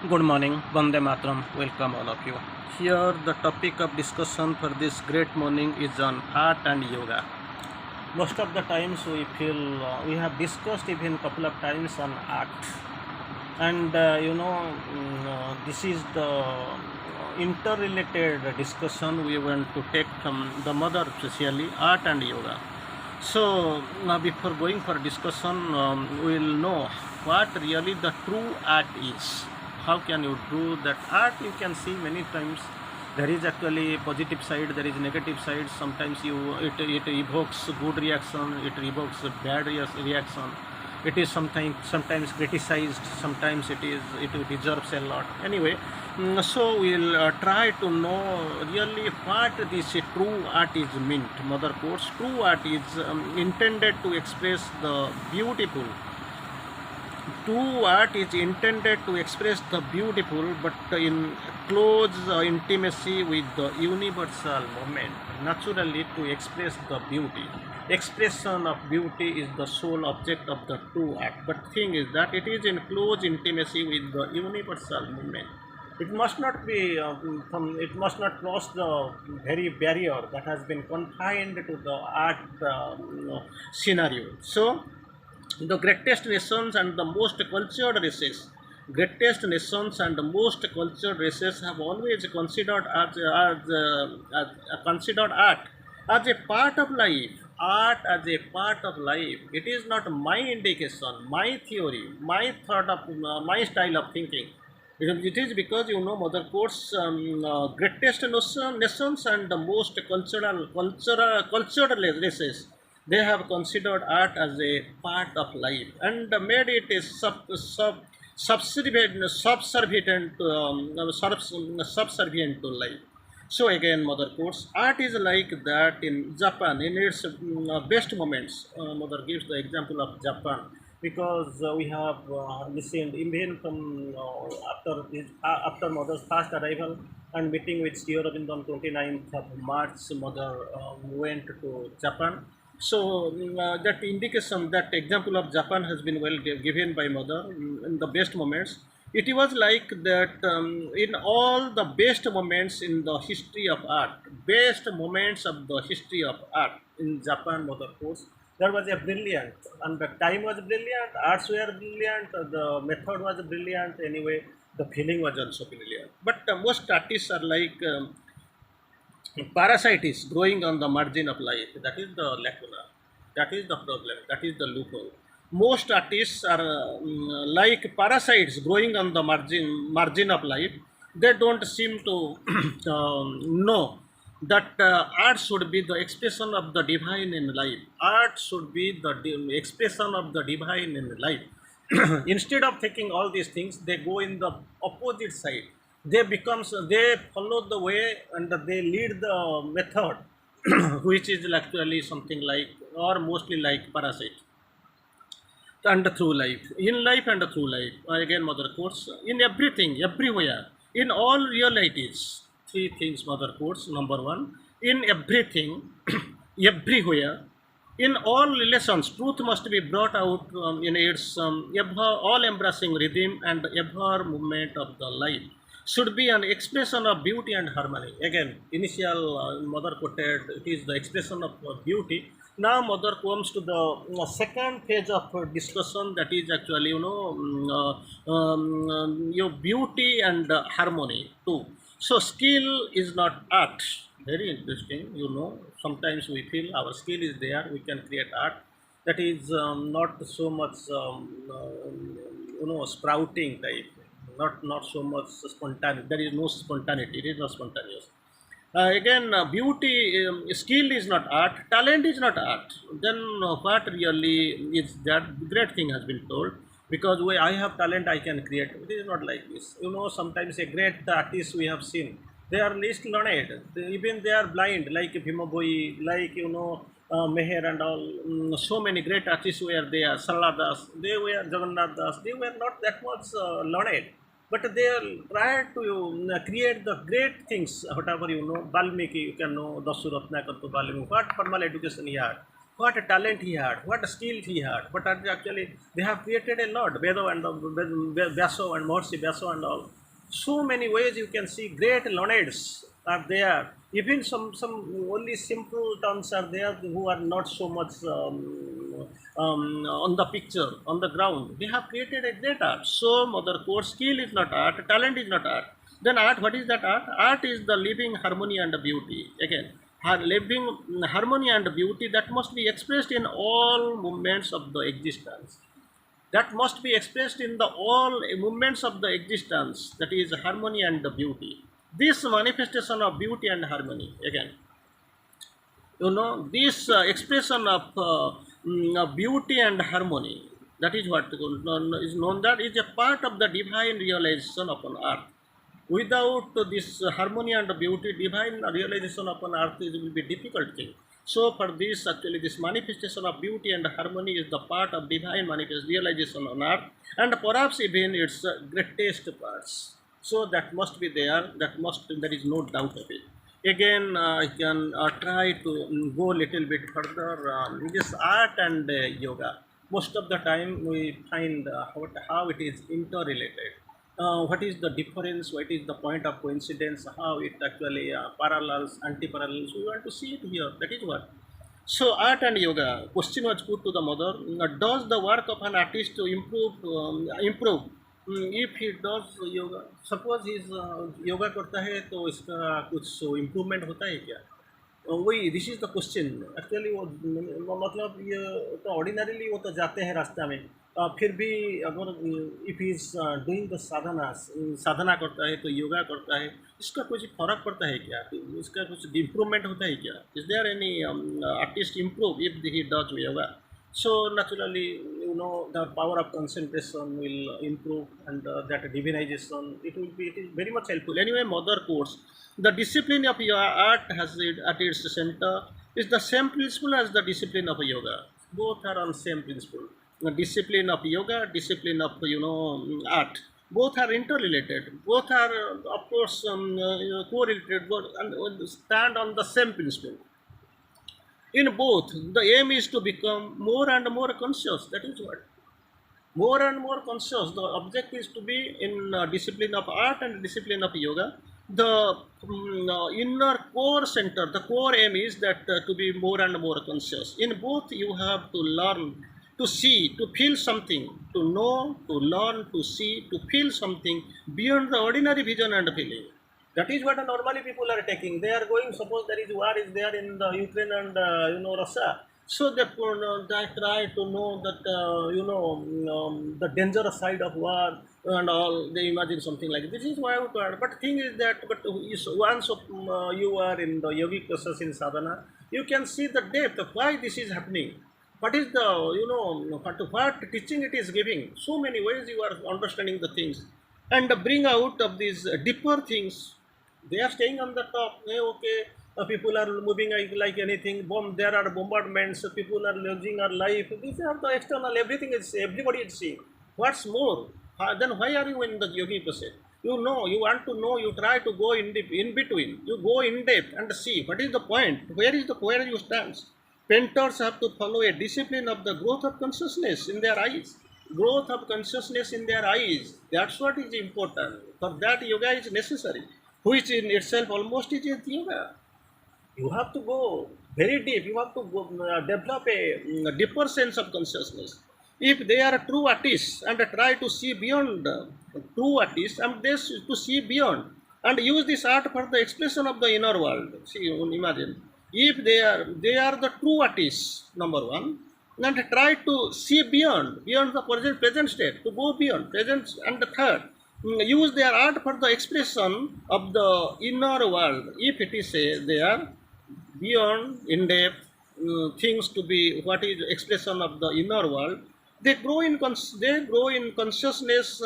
Good morning, Vande Matram, welcome all of you. Here, the topic of discussion for this great morning is on art and yoga. Most of the times we feel we have discussed even couple of times on art, and this is the interrelated discussion we want to take from the mother, especially art and yoga. So, before going for discussion, we will know what really the true art is. How can you do that art? You can see many times there is actually positive side, there is negative side. Sometimes it evokes good reaction, it evokes a bad reaction. It is sometimes criticized, sometimes it deserves a lot. Anyway, so we'll try to know really what this true art is meant. Mother quotes, true art is intended to express the beautiful. True art is intended to express the beautiful, but in close intimacy with the universal moment. Naturally, to express the beauty. Expression of beauty is the sole object of the true art. But thing is that it is in close intimacy with the universal moment. It must not be it must not cross the very barrier that has been confined to the art scenario. So the greatest nations and the most cultured races, greatest nations and the most cultured races have always considered considered art as a part of life. Art as a part of life. It is not my indication, my theory, my thought of my style of thinking. It is because Mother Quotes greatest nations and the most cultural races, they have considered art as a part of life and made it a subservient subservient to life. So again, Mother quotes, art is like that in Japan in its best moments. Mother gives the example of Japan because we have listened even from after Mother's first arrival and meeting with Sri Aurobindo on 29th of March. Mother went to Japan. So that indication, that example of Japan has been well given by Mother in the best moments. It was like that in all the best moments in the history of art, best moments of the history of art in Japan, Mother quotes, there was a brilliant, and the time was brilliant, arts were brilliant, the method was brilliant. Anyway, the feeling was also brilliant. But most artists are like parasite is growing on the margin of life. That is the lacuna. That is the problem. That is the loophole. Most artists are like parasites growing on the margin of life. They don't seem to know that art should be the expression of the divine in life. Art should be the expression of the divine in life. Instead of taking all these things, they go in the opposite side. They follow the way and they lead the method which is actually something like or mostly like parasite and through life, in life and through life. Again, Mother quotes, in everything, everywhere, in all realities. Three things Mother quotes. Number one, in everything, everywhere, in all relations, truth must be brought out in its ever all embracing rhythm, and ever movement of the life should be an expression of beauty and harmony. Again, initial Mother quoted, it is the expression of beauty. Now Mother comes to the second phase of discussion, that is actually your beauty and harmony too. So skill is not art. Very interesting. Sometimes we feel our skill is there, we can create art. That is not so much sprouting type, not so much spontaneous. There is no spontaneity. It is not spontaneous. Again, beauty, skill is not art, talent is not art. Then what really is that? Great thing has been told, because when I have talent, I can create. It is not like this. Sometimes a great artist we have seen, they are least learned. Even they are blind, like Bhima Boy, like Meher and all. So many great artists were there. Saladas, they were Jagannath Das. They were not that much learned, but they try to create the great things. Whatever Valmiki, you can know Dasuratna Kantu Valmiki, what formal education he had. what a talent he had, what a skill he had. But actually, they have created a lot. Vedo and Vyaso and Mahorshi Vyaso and all. So many ways you can see great learneds are there. Even some only simple terms are there who are not so much on the picture, on the ground. They have created a great art. So, mother core skill is not art, talent is not art. Then art, what is that art? Art is the living harmony and beauty. Again, living harmony and beauty that must be expressed in all movements of the existence. That must be expressed in the all movements of the existence. That is harmony and the beauty. This manifestation of beauty and harmony, again, this expression of beauty and harmony, that is what is known, that is a part of the divine realization upon earth. Without this harmony and beauty, divine realization upon earth will be difficult thing. So for this, actually, this manifestation of beauty and harmony is the part of divine manifest realization on earth, and perhaps even its greatest parts. So that must be there. There is no doubt of it. Again, I can try to go a little bit further. This art and yoga. Most of the time, we find how it is interrelated. What is the difference? What is the point of coincidence? How it actually parallels, anti-parallels? We want to see it here. That is what. So art and yoga. Question was put to the mother: does the work of an artist to improve? If he does yoga, suppose he yoga करता है तो इसका कुछ improvement होता है क्या? वही this is the question actually. वो मतलब ये तो ऑर्डिनरीली वो तो जाते हैं रास्ता में, फिर भी अगर इफ इज डूइंग द साधना करता है तो योगा करता है, इसका कुछ फर्क पड़ता है क्या? इसका कुछ इम्प्रूवमेंट होता है क्या? Is there any artist improve if he does yoga? So naturally, the power of concentration will improve, and that divinization, it is very much helpful. Anyway, mother course, the discipline of your art has it at its center is the same principle as the discipline of yoga. Both are on same principle. The discipline of yoga, discipline of art. Both are interrelated. Both are of course correlated, and stand on the same principle. In both, the aim is to become more and more conscious. That is what. More and more conscious. The object is to be in discipline of art and discipline of yoga. The inner core center, the core aim is that to be more and more conscious. In both, you have to learn, to see, to feel something, to know, to learn, to see, to feel something beyond the ordinary vision and feeling. That is what normally people are taking. They are going, suppose there is war is there in the Ukraine and Russia. So they try to know that the dangerous side of war and all. They imagine something like this. This is why. But thing is that, once you are in the yogic process in sadhana, you can see the depth of why this is happening. What is the what teaching it is giving? So many ways you are understanding the things, and bring out of these deeper things. They are staying on the top. Okay, people are moving like anything. There are bombardments. People are losing our life. These are the external. Everybody is seeing. What's more? Then why are you in the yogi process? You want to know. You try to go in between. You go in depth and see what is the point. Where you stand? Painters have to follow a discipline of the growth of consciousness in their eyes. Growth of consciousness in their eyes. That's what is important. For that, yoga is necessary, which in itself almost is a yoga. You have to go very deep. You have to develop a deeper sense of consciousness. If they are true artists and try to see beyond, true artists and they to see beyond and use this art for the expression of the inner world. See, imagine if they are the true artists, number one, and try to see beyond the present state, to go beyond present, and the third, use their art for the expression of the inner world. If it is they are beyond in depth things to be what is expression of the inner world, they grow in consciousness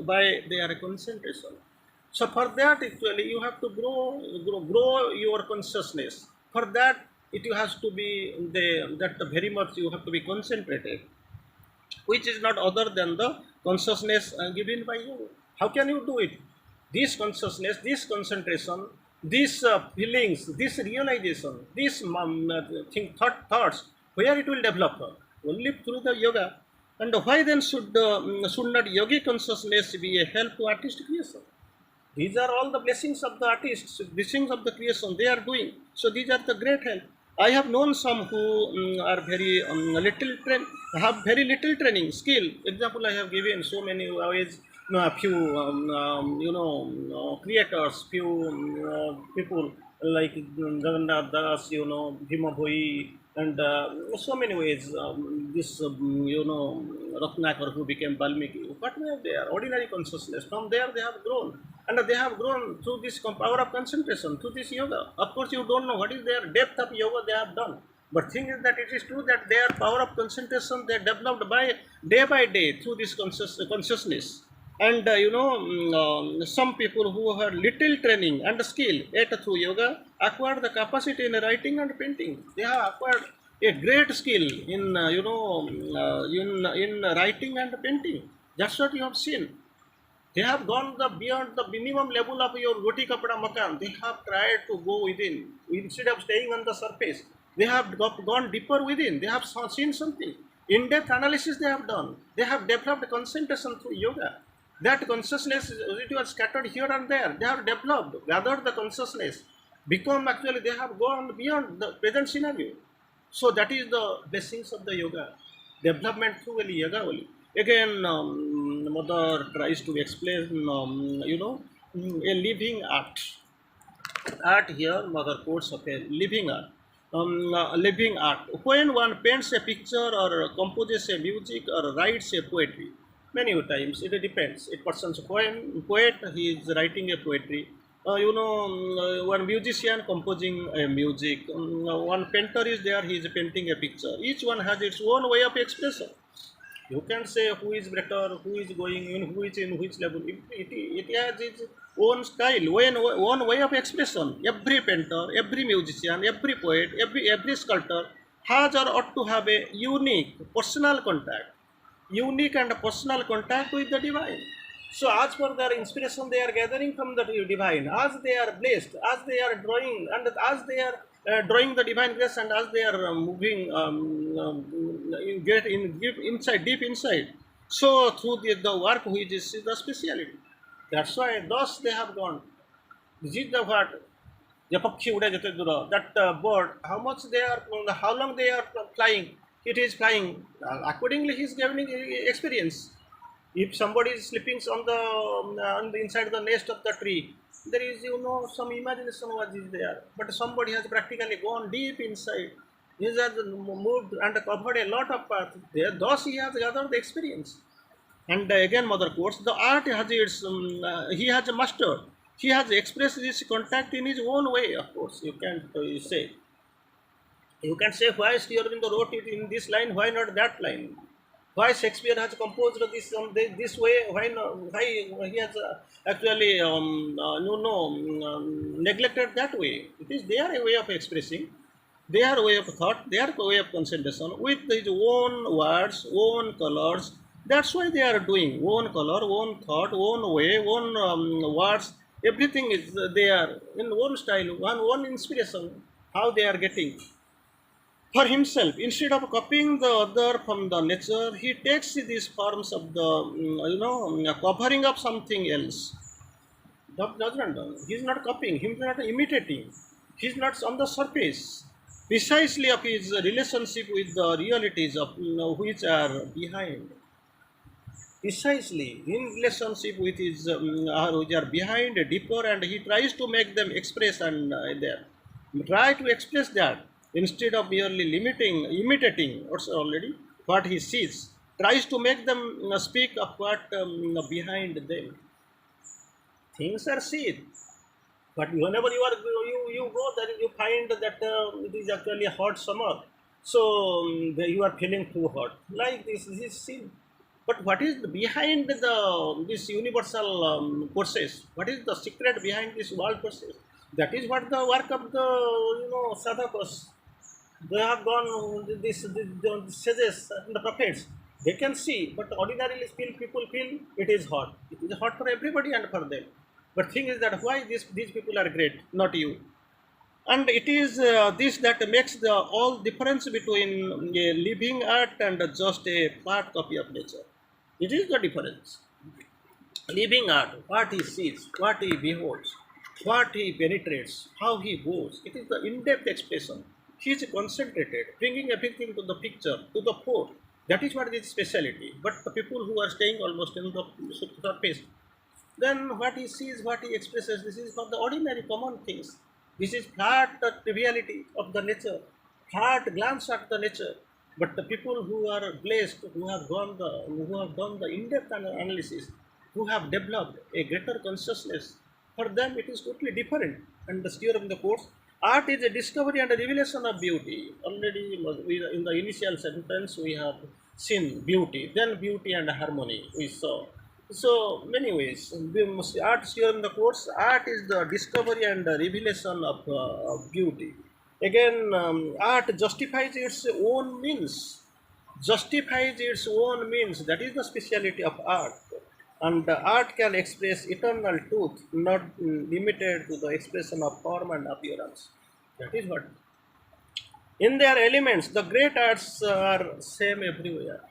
by their concentration. So for that, actually, you have to grow your consciousness. For that, it has to be that very much you have to be concentrated, which is not other than the consciousness given by you. How can you do it? This consciousness, this concentration these feelings, this realization, these thoughts, where it will develop? Only through the yoga. And why then should not yogic consciousness be a help to artistic creation? These are all the blessings of the artists, blessings of the creation they are doing. So these are the great help. I have known some who are very have very little training, skill. Example, I have given so many ways. Few creators, few people like Jagannath Das, Bhima Bhoi, and so many ways. This Ratnakar who became Valmiki. What were they are? Ordinary consciousness. From there they have grown. And they have grown through this power of concentration, through this yoga. Of course, you don't know what is their depth of yoga they have done. But thing is that it is true that their power of concentration they developed by day through this consciousness. And some people who had little training and skill yet through yoga acquired the capacity in writing and painting. They have acquired a great skill in in writing and painting. That's what you have seen. They have gone beyond the minimum level of your roti kapda makan. They have tried to go within instead of staying on the surface. They have gone deeper within. They have seen something. In-depth analysis they have done. They have developed concentration through yoga. That consciousness it was scattered here and there. They have developed, gathered the consciousness, become actually they have gone beyond the present scenario. So that is the blessings of the yoga, development through only yoga only. Again, mother tries to explain, a living art. Art here, mother quotes of a living art. Living art. When one paints a picture or composes a music or writes a poetry, many times it depends. A person's poet, he is writing a poetry. One musician composing a music. One painter is there, he is painting a picture. Each one has its own way of expression. You can say who is better, who is going in, who is in which level. It has its own style, own way of expression. Every painter, every musician, every poet, every sculptor has or ought to have a unique and personal contact with the divine. So as per their inspiration, they are gathering from the divine. As they are blessed, as they are drawing, and as they are drawing the divine grace, and as they are moving, deep inside. So through the work, which is the speciality. That's why thus they have gone. This is the what the pakshi ude jate dura. That bird, how much they are, how long they are flying. It is flying. Accordingly, he is giving experience. If somebody is sleeping on the inside the nest of the tree, there is some imagination what is there. But somebody has practically gone deep inside. He has moved and covered a lot of path there. Thus he has gathered the experience. And again, mother quotes, the art has he has mastered. He has expressed this contact in his own way, of course. You can't say. You can say why Sri Aurobindo wrote it in this line, why not that line? Why Shakespeare has composed this way? Why not, why he has actually neglected that way? It is their way of expressing, their way of thought, their way of concentration with his own words, own colors. That's why they are doing own color, own thought, own way, own words. Everything is there in own style, one own inspiration. How they are getting for himself instead of copying the other from the nature, he takes these forms of the covering up something else. He's not copying, he's not imitating, he's not on the surface precisely of his relationship with the realities of which are behind, precisely in relationship with his which are behind deeper, and he tries to make them express and there try to express that instead of merely imitating what's already what he sees, tries to make them speak of what behind them. Things are seen, but whenever you go there, you find that it is actually a hot summer. So you are feeling too hot. Like this is seen. But what is behind this universal process? What is the secret behind this world process? That is what the work of the sadhakas. They have gone the sages and the prophets. They can see, but ordinarily people feel it is hot. It is hot for everybody and for them. But thing is that why these people are great, not you. And it is this that makes the all difference between a living art and just a flat copy of nature. It is the difference. Living art, what he sees, what he beholds, what he penetrates, how he goes, it is the in-depth expression. He is concentrated, bringing everything to the picture, to the fore. That is what is speciality. But the people who are staying almost in the surface, then what he sees, what he expresses, this is for the ordinary common things. This is flat triviality of the nature, flat glance at the nature. But the people who are blessed, who have done the in-depth analysis, who have developed a greater consciousness, for them it is totally different. And the steer of the course, art is a discovery and a revelation of beauty. Already in the initial sentence we have seen beauty, then beauty and harmony we saw. So many ways, art here in the course, art is the discovery and the revelation of beauty. Again, art justifies its own means, justifies its own means. That is the speciality of art. And art can express eternal truth, not limited to the expression of form and appearance. That is what. In their elements, the great arts are same everywhere.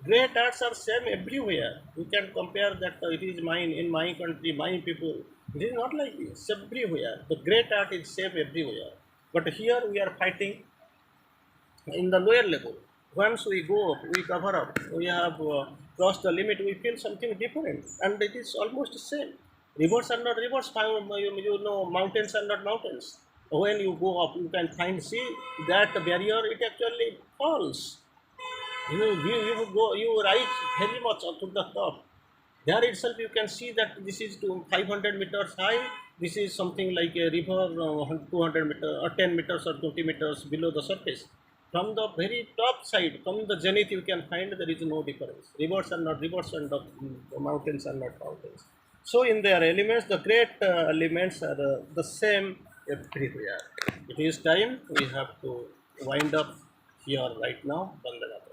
Great arts are same everywhere. We can compare that it is mine in my country, my people. It is not like this. Everywhere. The great art is same everywhere. But here we are fighting in the lower level. Once we go up, we cover up, we have crossed the limit, we feel something different, and it is almost the same. Rivers are not rivers, you know, mountains are not mountains. When you go up, you can find, see that barrier, it actually falls. You go, you rise very much up to the top. There itself you can see that this is to 500 meters high. This is something like a river 200 meters or 10 meters or 20 meters below the surface. From the very top side, from the zenith, you can find there is no difference. Rivers are not rivers and the mountains are not mountains. So in their elements, the great elements are the same everywhere. It is time we have to wind up here right now. Vandana.